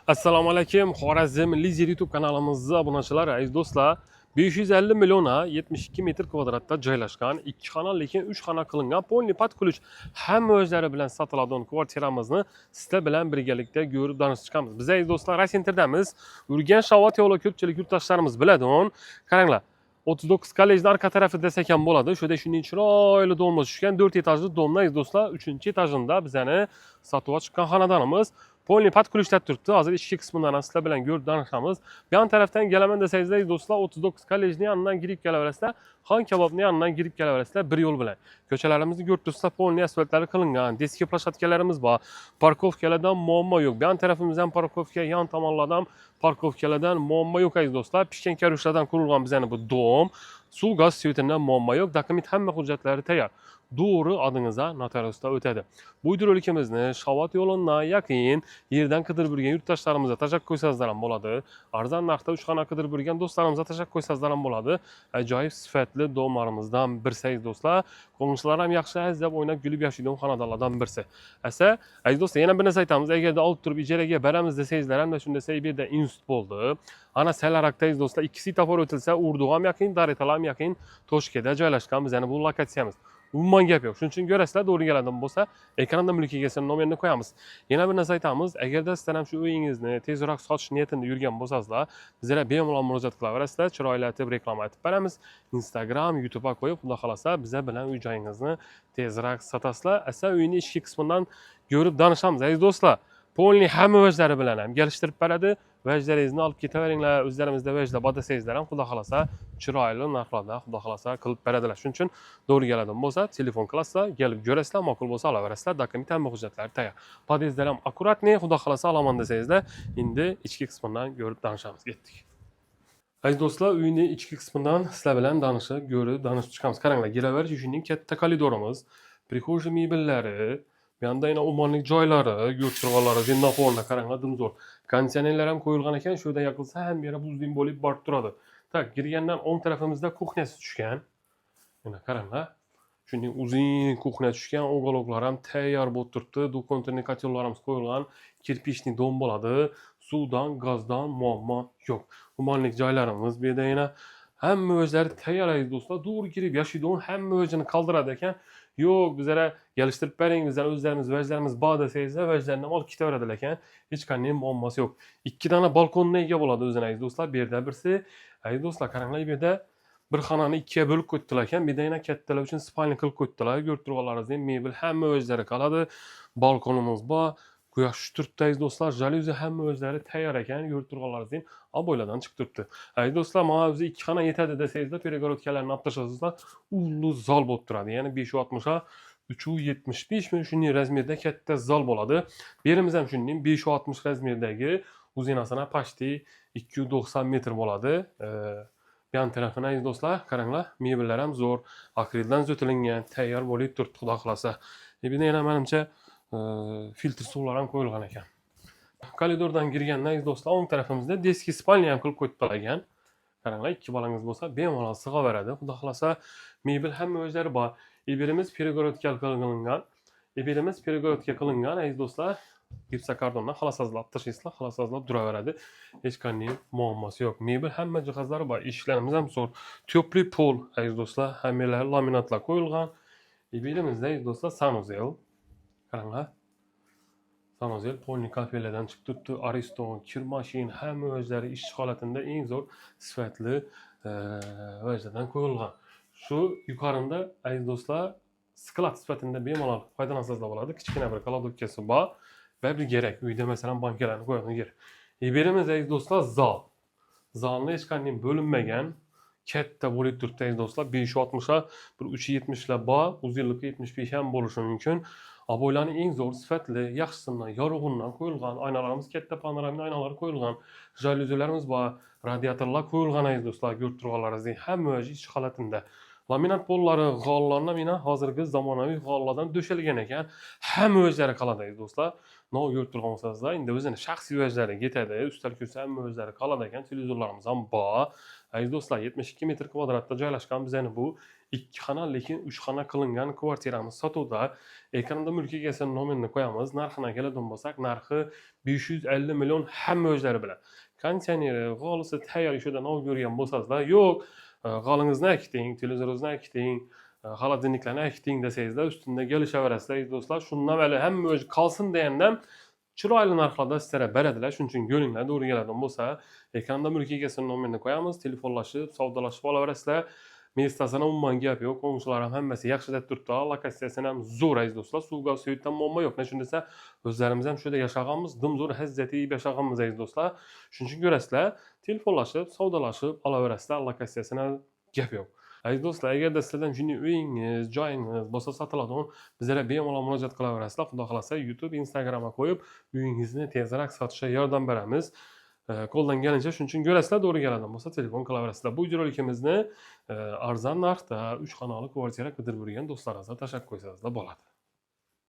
Assalomu alaykum. Xorazm Lizer YouTube kanalimizga obunachilar, aziz do'stlar. 550 milliona 72 metr kvadratda joylashgan 2 xona lekin 3 xona qilingan polni pat qilish hamma o'zlari bilan sotiladigan kvartiramizni sizlar bilan birgalikda ko'rib danishib chiqamiz. Biz aziz do'stlar Rasenterdamiz. Urgan Shavot yo'li ko'pchilik yurtdoshlarimiz biladigan. Qaranglar. 39 kollejning orqa tarafida desek ham bo'ladi. Shunda shunday chiroyli domla tushgan 4 etajli domla aziz do'stlar 3-etajında bizani sotib chiqqan xonadonimiz. Polni pat qilishlar turibdi. Hozir ichki qismidan sizlar bilan ko'rib danishamiz. Bu yon tarafdan kelaman desangizlar do'stlar 39 kollejning yonidan kirib kelaverasizlar. Xon kabobning yonidan kirib kelaverasizlar bir yo'l bilan. Ko'chalarimizni ko'rib turibsizlar, polni asfaltlari qilingan, diski plashatkalarimiz bor. Parkovkalardan muammo yo'q. Bu yon tarafimizdan parkovka, yon tomonlardan parkovkalardan muammo yo'q aziz do'stlar. Pishgan karushlardan qurilgan bizning bu dom, suv gaz svetidan muammo yo'q. Dokument hamma hujjatlari tayyor. Doğru adınıza notariusda ötedi. Bu hidrolikimizni Shavot yo'lidan yaqin yerdan qidirib yurgan yurtdoshlarimizni tashab qo'ysangizlar ham bo'ladi. Arzon narxda 3 xona qidirib yurgan do'stlarimizga tashab qo'ysangizlar ham bo'ladi. Ajoyib sifatli domlarimizdan birisi aziz do'stlar. Qo'shnilar ham yaxshi azdab o'ynab kulib yashaydigan xonadonlardan birisi. Asa aziz do'stlar yana bir narsa aytamiz. Agarda olib turib ijaraga beramiz desangizlar ham shunda bu yerda institut bo'ldi. Ana salarakda aziz do'stlar ikkisi tafar o'tilsa Urduga ham yaqin, Daretalar ham yaqin, Toshkentda joylashgan bizning bu lokatsiyamiz. Umuman gap yo'q. Shuning uchun ko'rasizlar, to'g'ri keladigan bo'lsa, ekranda mulk egasini nomerini qo'yamiz. Yana bir narsa aytamiz, agarda sizlar ham shu uyingizni tezroq sotish niyatida yurgan bo'lsangizlar, bizlarga bemalol murojaat qilaverasizlar, chiroylatib reklama aytib beramiz. Instagram, YouTube'a qo'yib, xudo xolasa bizlar bilan uy joyingizni tezroq sotasizlar. Asa uyni ichki qismidan ko'rib danishamiz aziz do'stlar. Polni hamma vajlari bilan ham kelishtirib beradi. Vajlaringizni olib ketaveringlar, o'zlaringizda vajlar bor desangizlar ham xudo xolasa chiroyli narxlarda xudo xolasa qilib beradilar. Shuning uchun to'g'ri keladigan bo'lsa, telefon qilasizlar, kelib ko'rasizlar, ma'qul bo'lsa olaverasizlar, dokument hamma hujjatlari tayyor. Podyezdlar ham akkuratniy, xudo xolasa olaman desangizlar, endi ichki qismidan ko'rib danishamiz. Ketdik. Aziz do'stlar, uyni ichki qismidan sizlar bilan danishib, ko'rib danishib chiqamiz. Qaranglar, kelaverish uchunning katta koridorimiz, prixo'ja mebellari, bu yoqda yana o'monlik joylari, yo'rttirg'onlari, zinnaxonlar, qaranglar, dimzo'r. Konditsionerlar ham qo'yilgan ekan, shu yerda yaqilsa ham yana buzding bo'lib borib turadi. Tak, girgandan o'ng tarafimizda kuxnyasi tushgan. Mana qaranglar. Shunday uzun kuxnya tushgan, o'g'aloqlar ham tayyor bo'lib turibdi. Do'kontirni kotellarimiz qo'yilgan, kirpichli dom bo'ladi. Suvdan, gazdan muammo yo'q. O'monlik joylarimiz bu yerda yana hamma o'zlari tayyor aziz do'stlar. To'g'ri kirib yashaydigan hamma o'zini qoldiradi ekan. Yo'q, bizlara kelishtirib bering, bizlar o'zlarimiz vajlarimiz bor desangizlar, vajlarni olib ketaveradilar ekan. Hech qanday muammosi yo'q. 2 dona balkonga ega bo'ladi o'zini aziz do'stlar. Bu yerda birsi, aziz do'stlar, qaranglar, bu yerda bir xonani ikkiga bo'lib qo'ydilar ekan. Bu yerda yana kattalar uchun spalni qilib qo'ydilar. Ko'rib turganlaringizdek, mebel hamma o'zlari qoladi. Balkonimiz bor. Quyosh turibdi aziz do'stlar, jaluzi hamma o'zlari tayyor ekan. Ko'rib turganlaringizdek, aboylardan chiqib turibdi. Aziz do'stlar, mana o'zi 2 xona yetadi desangizlar, перегородкаlarni olib tashlasangizlar, ulu zol bo'lib turadi. Ya'ni 560 ga 375 mi shunday razmerda katta zol bo'ladi. Bu yerimiz ham shunday 560 razmerdagi uzinasini почти 290 metr bo'ladi. Bu yon tarafini aziz do'stlar, qaranglar, mebellar ham zo'r, akrildan zo'tilingan, tayyor bo'lib turibdi, xudo xolasa. Bu yerda yana menimcha filtr suvlar ham qo'yilgan ekan. Koridordan kirganda aziz do'stlar, o'ng tarafimizda deski spalnya ham qilib qo'yibdilar ekan. Qaranglar, 2 bolangiz bo'lsa, bemalol sig'averadi. Xudo xolasa, mebel hamma o'zlari bor. Birimiz перегородка qilingan. Birimiz перегородка qilingan aziz do'stlar. Gipsokardondan xalasazlab tashlaysizlar, xalasazlab turaveradi. Hech qanday muammosi yo'q. Mebel hamma jihozlari bor. Eshiklarimiz ham zo'r. Teplый pol aziz do'stlar, hammalar laminatlar qo'yilgan. Birimizda aziz do'stlar sanuzel. Qaranglar. Sanuzel polni kafelardan chiqib turibdi. Ariston, kir mashin hamma o'zlari ish holatida eng zo'r sifatli vajdadan qo'yilgan. Shu yuqorida aziz do'stlar sklad sifatida bemalol foydalansangizlar bo'ladi. Kichkina bir kladovkasi bor. Va bir kerak. Uyda masalan bankalarni qo'yadigan yer. Birimiz aziz do'stlar zal. Zalni hech qanday bo'linmagan, katta bo'lib turibdi aziz do'stlar. 560 ga bir 370 lar bor, uzunligi 75 ham bo'lishi mumkin. Aboylarning eng zo'r sifatli, yaxshisidan, yorug'undan qo'yilgan, oynalarimiz katta panoramli oynalar qo'yilgan, jalyuzilarimiz bor, radiatorlar qo'yilgan aziz do'stlar, ko'rib turganlaringizdek, hamma ish holatida. Laminat pollari, g'ollarni mana hozirgi zamonaviy g'ollardan döşelgan ekan. Hamma o'zlari qoladi aziz do'stlar. No ko'rib turgan bo'lsangizlar, endi o'zini shaxsiy o'zlari yetadi. Ustal ko'sa hamma o'zlari qoladi ekan. Televizorlarimiz ham bor. Aziz do'stlar, 72 metr kvadratda joylashgan bizning bu 2 xona lekin 3 xona qilingan kvartiramiz sotuvda. Ekranda mulk egasining nomerini qo'yamiz. Narxini keladigan bo'lsak, narxi 550 million hamma o'zlari bilan. Konditsioneri, g'olisi tayyor ishidan olib yurgan bo'lsangizlar, yo'q, g'olingizni akiting, televizoringizni akiting, xolodilniklarni akiting desangizlar, ustunda kelishaverasizlar do'stlar. Shundan vali hamma o'zi qolsin degandam chiroyli narxlarda sizlarga beradilar. Shuning uchun yo'linglar to'g'ri keladigan bo'lsa, ekranda mulk egasining nomerini qo'yamiz, telefonlashib, savdolashib olaverasizlar. Mestasini umuman gap yo'q. Qo'ng'ichlar ham hammasi yaxshi deb turibdi. Lokatsiyasi ham zo'r aziz do'stlar. Suvga suyutdan muammo yo'q. Nechun desa, o'zlarimiz ham shu yerda yashaganmiz, dimzo'r hazzati yeb yashaganmiz aziz do'stlar. Shuning uchun ko'rasizlar, telefonlashib, savdolashib olaverasizlar. Lokatsiyasini ham gap yo'q. Aziz do'stlar, agarda sizlardan shunday uyingiz, joyingiz bo'lsa sotiladigan, bizlarga bemalol murojaat qilaverasizlar. Xudo xolasa YouTube, Instagramga qo'yib, uyingizni tezroq sotishga yordam beramiz. Qo'ldan kelincha shuning uchun ko'rasizlar, to'g'ri keladigan bo'lsa telefon qilaverasizlar. Bu videorolikimizni arzon narxda 3 xonali kvartira qidirib yurgan do'stlaringizga tashlab qo'ysangizlar bo'ladi.